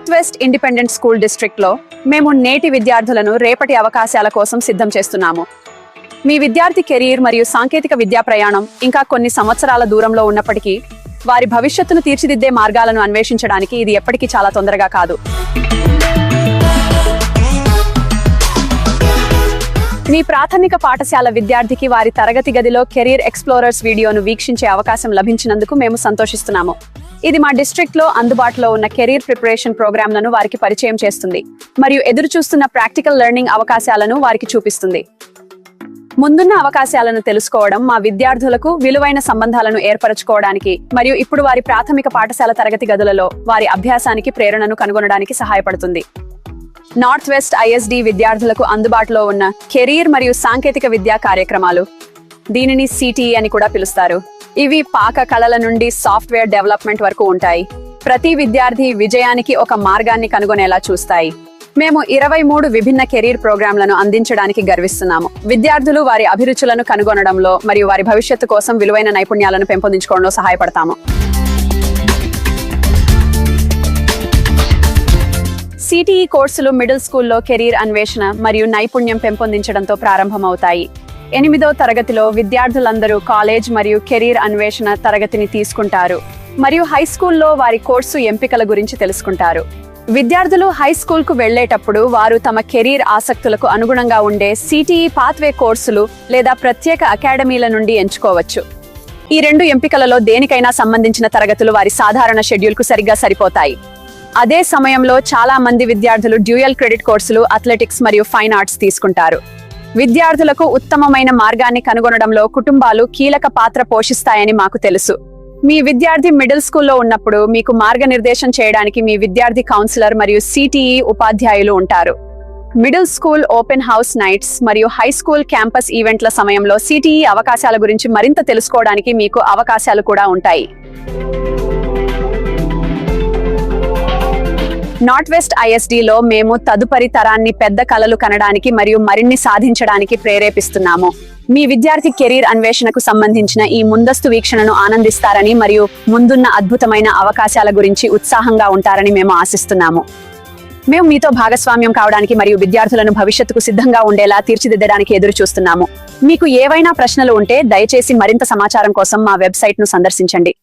North west independent school district లో మేము నేటి విద్యార్థులను రేపటి అవకాశాల కోసం సిద్ధం చేస్తున్నాము. మీ విద్యార్థి కెరీర్ మరియు సాంకేతిక విద్యా ప్రయాణం ఇంకా కొన్ని సంవత్సరాల దూరంలో ఉన్నప్పటికీ వారి భవిష్యత్తును తీర్చిదిద్దే మార్గాలను అన్వేషించడానికి ఇది ఎప్పటికీ చాలా తొందరగా కాదు. మీ ప్రాథమిక పాఠశాల విద్యార్థికి వారి తరగతి గదిలో కెరీర్ ఎక్స్ప్లోరర్స్ వీడియోను వీక్షించే అవకాశం లభించినందుకు మేము సంతోషిస్తున్నాము. ఇది మా డిస్ట్రిక్ట్ లో అందుబాటులో ఉన్న కెరీర్ ప్రిపరేషన్ ప్రోగ్రాంలను వారికి పరిచయం చేస్తుంది మరియు ఎదురుచూస్తున్న ప్రాక్టికల్ లెర్నింగ్ అవకాశాలను వారికి చూపిస్తుంది. ముందున్న అవకాశాలను తెలుసుకోవడం మా విద్యార్థులకు విలువైన సంబంధాలను ఏర్పరచుకోవడానికి మరియు ఇప్పుడు వారి ప్రాథమిక పాఠశాల తరగతి గదులలో వారి అభ్యాసానికి ప్రేరణను కనుగొనడానికి సహాయపడుతుంది. నార్త్ వెస్ట్ ISD విద్యార్థులకు అందుబాటులో ఉన్న కెరీర్ మరియు సాంకేతిక విద్యా కార్యక్రమాలు, దీనిని CTE అని కూడా పిలుస్తారు. ఇవి పాక కళల నుండి సాఫ్ట్వేర్ డెవలప్మెంట్ వరకు ఉంటాయి. ప్రతి విద్యార్థి విజయానికి ఒక మార్గాన్ని కనుగొనేలా చూస్తాయి. మేము 23 విభిన్న కెరీర్ ప్రోగ్రాంలను అందించడానికి గర్విస్తున్నాము. విద్యార్థులు వారి అభిరుచులను కనుగొనడంలో మరియు వారి భవిష్యత్తు కోసం విలువైన నైపుణ్యాలను పెంపొందించుకోవడంలో సహాయపడతాము. CTE కోర్సులు మిడిల్ స్కూల్లో కెరీర్ అన్వేషణ మరియు నైపుణ్యం పెంపొందించడంతో ప్రారంభమవుతాయి. 8వ తరగతిలో విద్యార్థులందరూ కాలేజ్ మరియు కెరీర్ అన్వేషణ తరగతిని తీసుకుంటారు మరియు హై స్కూల్లో వారి కోర్సు ఎంపికల గురించి తెలుసుకుంటారు. విద్యార్థులు హై స్కూల్ కు వెళ్లేటప్పుడు వారు తమ కెరీర్ ఆసక్తులకు అనుగుణంగా ఉండే CTE పాత్వే కోర్సులు లేదా ప్రత్యేక అకాడమీల నుండి ఎంచుకోవచ్చు. ఈ 2 ఎంపికలలో దేనికైనా సంబంధించిన తరగతులు వారి సాధారణ షెడ్యూల్ కు సరిగ్గా సరిపోతాయి. అదే సమయంలో చాలా మంది విద్యార్థులు డ్యూయల్ క్రెడిట్ కోర్సులు, అథ్లెటిక్స్ మరియు ఫైన్ ఆర్ట్స్ తీసుకుంటారు. విద్యార్థులకు ఉత్తమమైన మార్గాన్ని కనుగొనడంలో కుటుంబాలు కీలక పాత్ర పోషిస్తాయని మాకు తెలుసు. మీ విద్యార్థి మిడిల్ స్కూల్లో ఉన్నప్పుడు మీకు మార్గనిర్దేశం చేయడానికి మీ విద్యార్థి కౌన్సిలర్ మరియు CTE ఉపాధ్యాయులు ఉంటారు. Middle school open house nights మరియు హై స్కూల్ క్యాంపస్ ఈవెంట్ల సమయంలో CTE అవకాశాల గురించి మరింత తెలుసుకోవడానికి మీకు అవకాశాలు కూడా ఉంటాయి. నార్త్ వెస్ట్ ISD లో మేము తదుపరి తరాన్ని పెద్ద కలలు కనడానికి మరియు మరిన్ని సాధించడానికి ప్రేరేపిస్తున్నాము. మీ విద్యార్థి కెరీర్ అన్వేషణకు సంబంధించిన ఈ ముందస్తు వీక్షణను ఆనందిస్తారని మరియు ముందున్న అద్భుతమైన అవకాశాల గురించి ఉత్సాహంగా ఉంటారని మేము ఆశిస్తున్నాము. మేము మీతో భాగస్వామ్యం కావడానికి మరియు విద్యార్థులను భవిష్యత్తుకు సిద్ధంగా ఉండేలా తీర్చిదిద్దడానికి ఎదురు చూస్తున్నాము. మీకు ఏవైనా ప్రశ్నలు ఉంటే దయచేసి మరింత సమాచారం కోసం మా వెబ్సైట్ను సందర్శించండి.